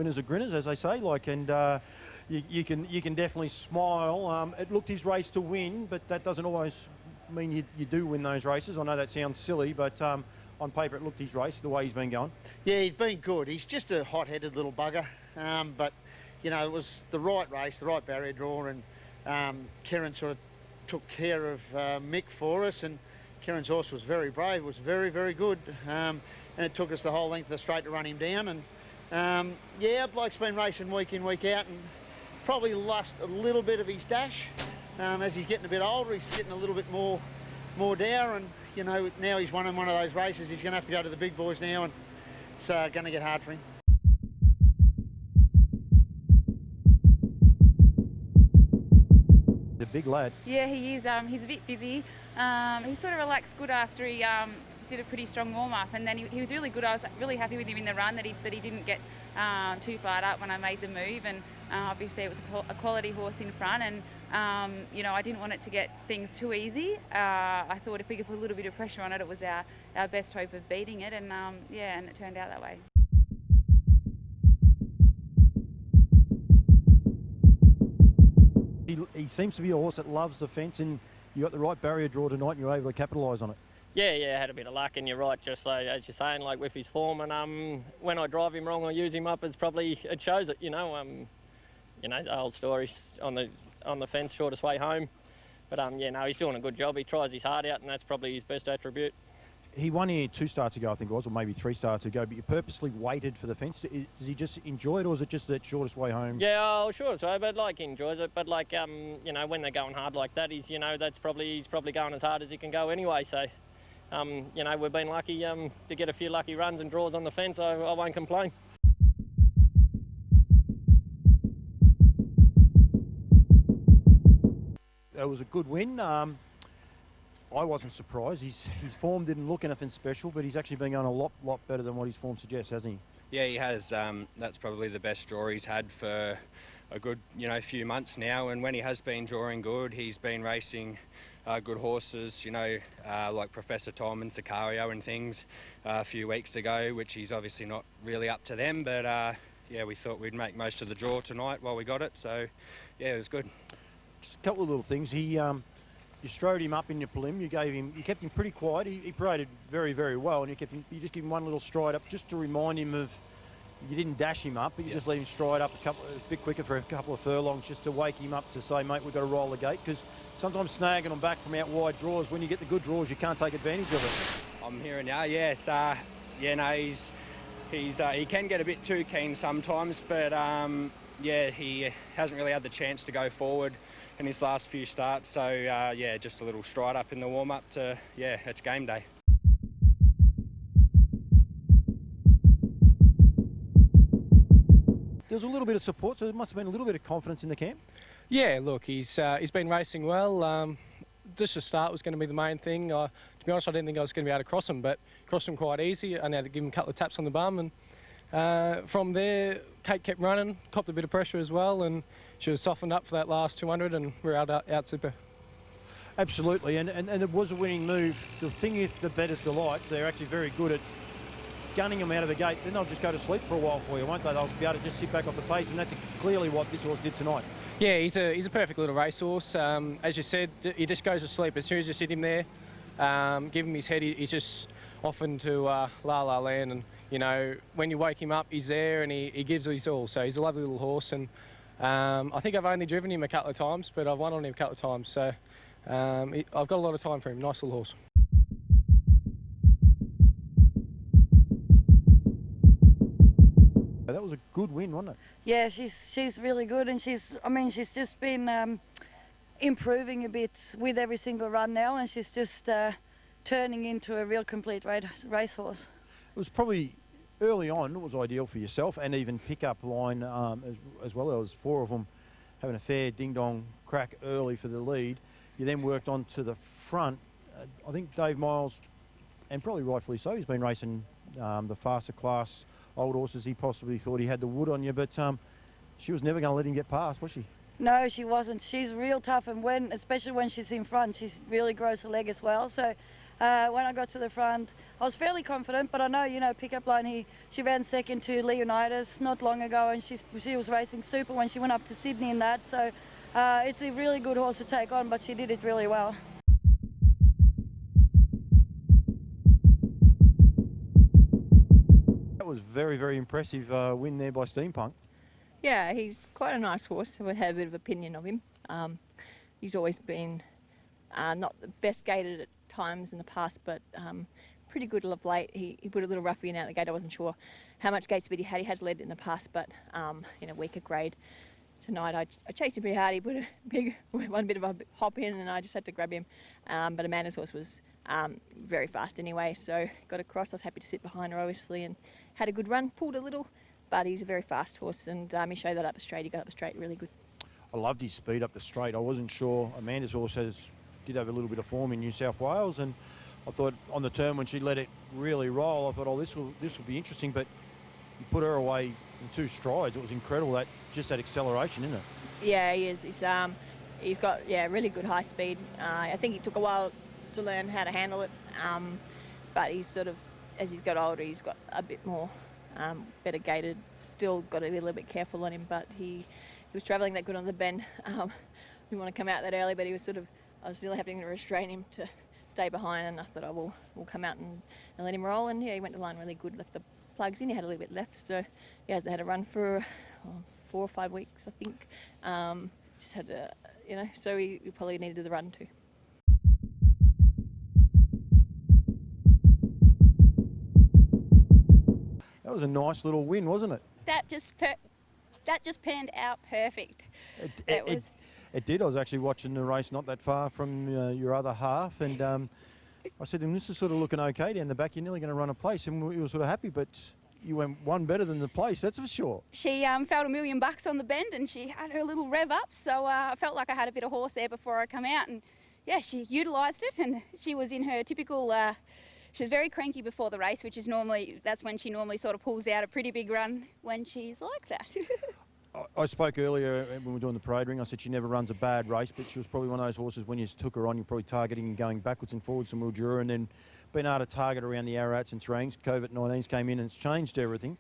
winners are grinners, as they say. You can definitely smile. It looked his race to win, but that doesn't always mean you do win those races. I know that sounds silly, but on paper it looked his race the way he's been going. Yeah, he's been good. He's just a hot-headed little bugger, but you know, it was the right race, the right barrier draw, and Kieran sort of took care of Mick for us, and Kieran's horse was very brave, was very, very good, and it took us the whole length of the straight to run him down. And yeah, bloke's been racing week in, week out, and probably lost a little bit of his dash. As he's getting a bit older, he's getting a little bit more down, and you know, now he's won one of those races. He's going to have to go to the big boys now, and it's going to get hard for him. The big lad. Yeah, he is. He's a bit busy. He sort of relaxed good after he did a pretty strong warm-up, and then he was really good. I was really happy with him in the run, that he didn't get too fired up when I made the move, and obviously it was a quality horse in front, and you know, I didn't want it to get things too easy. I thought if we could put a little bit of pressure on it, it was our best hope of beating it, and yeah, and it turned out that way. He seems to be a horse that loves the fence, and you got the right barrier draw tonight and you're able to capitalise on it. Yeah, had a bit of luck, and you're right, just like, as you're saying, like with his form, and when I drive him wrong or use him up, it shows it, you know. The old story on the fence, shortest way home. But yeah, no, he's doing a good job. He tries his heart out, and that's probably his best attribute. He won here 2 starts ago, I think it was, or maybe 3 starts ago, but you purposely waited for the fence. Does he just enjoy it, or is it just that shortest way home? Yeah, shortest way, but like he enjoys it. But like, you know, when they're going hard like that, he's probably going as hard as he can go anyway. So, you know, we've been lucky to get a few lucky runs and draws on the fence. I won't complain. It was a good win. I wasn't surprised. His form didn't look anything special, but he's actually been going a lot better than what his form suggests, hasn't he? Yeah, he has. That's probably the best draw he's had for a good, few months now. And when he has been drawing good, he's been racing good horses, like Professor Tom and Sicario and things a few weeks ago, which he's obviously not really up to them. But yeah, we thought we'd make most of the draw tonight while we got it. So yeah, it was good. Just a couple of little things. You strode him up in your prelim. You kept him pretty quiet. He paraded very, very well, and you just give him one little stride up just to remind him of. You didn't dash him up, but you just let him stride up a bit quicker for a couple of furlongs, just to wake him up to say, mate, we've got to roll the gate. Because sometimes snagging them back from out wide draws, when you get the good draws, you can't take advantage of it. I'm hearing now, yes. Yeah, no, he can get a bit too keen sometimes, but yeah, he hasn't really had the chance to go forward in his last few starts. So yeah, just a little stride up in the warm-up to, yeah, it's game day. There was a little bit of support, so there must have been a little bit of confidence in the camp. Yeah, look, he's been racing well. Just the start was going to be the main thing. To be honest, I didn't think I was going to be able to cross him, but crossed him quite easy. I had to give him a couple of taps on the bum, and from there, Kate kept running, copped a bit of pressure as well, and she was softened up for that last 200, and we're out super. Absolutely, and it was a winning move. The thing is, the Bettor's Delights, they're actually very good at gunning them out of the gate. Then they'll just go to sleep for a while for you, won't they? They'll be able to just sit back off the pace, and that's clearly what this horse did tonight. Yeah, he's a perfect little racehorse. As you said, he just goes to sleep. As soon as you sit him there, give him his head, he's just off into La La Land. And, when you wake him up, he's there and he gives his all. So he's a lovely little horse. And I think I've only driven him a couple of times, but I've won on him a couple of times. So I've got a lot of time for him. Nice little horse. That was a good win, wasn't it? Yeah, she's really good, and she's just been improving a bit with every single run now, and she's just turning into a real complete racehorse. It was probably early on, it was ideal for yourself and even pick-up line as well. There was 4 of them having a fair ding-dong crack early for the lead. You then worked on to the front. I think Dave Miles, and probably rightfully so, he's been racing the faster class old horses. He possibly thought he had the wood on you, but she was never going to let him get past, was she? No, she wasn't. She's real tough, and especially when she's in front, she really grows her leg as well. So when I got to the front, I was fairly confident, but I know, you know, pickup line, she ran second to Leonidas not long ago, and she was racing super when she went up to Sydney in that. So it's a really good horse to take on, but she did it really well. That was very, very impressive win there by Steampunk. Yeah, he's quite a nice horse. I've had a bit of opinion of him. He's always been not the best gated at times in the past, but pretty good of late. He put a little rough in out the gate. I wasn't sure how much gate speed he had. He has led in the past, but in a weaker grade. Tonight I chased him pretty hard. He put a big one bit of a hop in, and I just had to grab him. But Amanda's horse was very fast anyway, so got across. I was happy to sit behind her, obviously, and had a good run. Pulled a little, but he's a very fast horse, and he showed that up the straight. He got up the straight really good. I loved his speed up the straight. I wasn't sure. Amanda's horse did have a little bit of form in New South Wales, and I thought on the turn when she let it really roll, I thought, oh, this will be interesting. But you put her away in 2 strides. It was incredible, that acceleration, isn't it? Yeah, he is. He's got really good high speed. I think he took a while to learn how to handle it, but he's sort of, as he's got older, he's got a bit more better gated. Still got to be a little bit careful on him, but he was travelling that good on the bend. Didn't want to come out that early, but I was still having to restrain him to stay behind, and I thought, we'll come out and let him roll. And yeah, he went to line really good, left the plugs in. He had a little bit left, so he hasn't had a run for 4 or 5 weeks, I think. Just had to, so we probably needed the run too. That was a nice little win, wasn't it? That just panned out perfect. It did. I was actually watching the race not that far from your other half, and I said to him, this is sort of looking okay down the back. You're nearly going to run a place, and we were sort of happy, but you went one better than the place, that's for sure. She felt $1 million on the bend, and she had her little rev up, so I felt like I had a bit of horse there before I come out, and yeah, she utilised it, and she was in her typical. She was very cranky before the race, which is that's when she normally sort of pulls out a pretty big run when she's like that. I spoke earlier when we were doing the parade ring. I said she never runs a bad race, but she was probably one of those horses when you took her on, you're probably targeting and going backwards and forwards to Mildura, and then being able to target around the Ararats and terrains. COVID-19 came in and it's changed everything.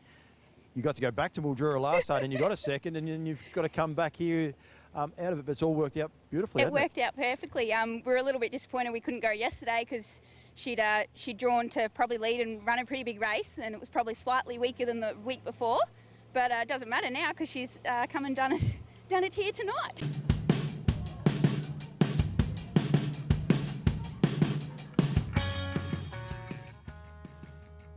You got to go back to Mildura last start and you got a second, and then you've got to come back here out of it, but it's all worked out beautifully. It worked out perfectly. We were a little bit disappointed we couldn't go yesterday because she'd drawn to probably lead and run a pretty big race, and it was probably slightly weaker than the week before. But it doesn't matter now because she's come and done it here tonight.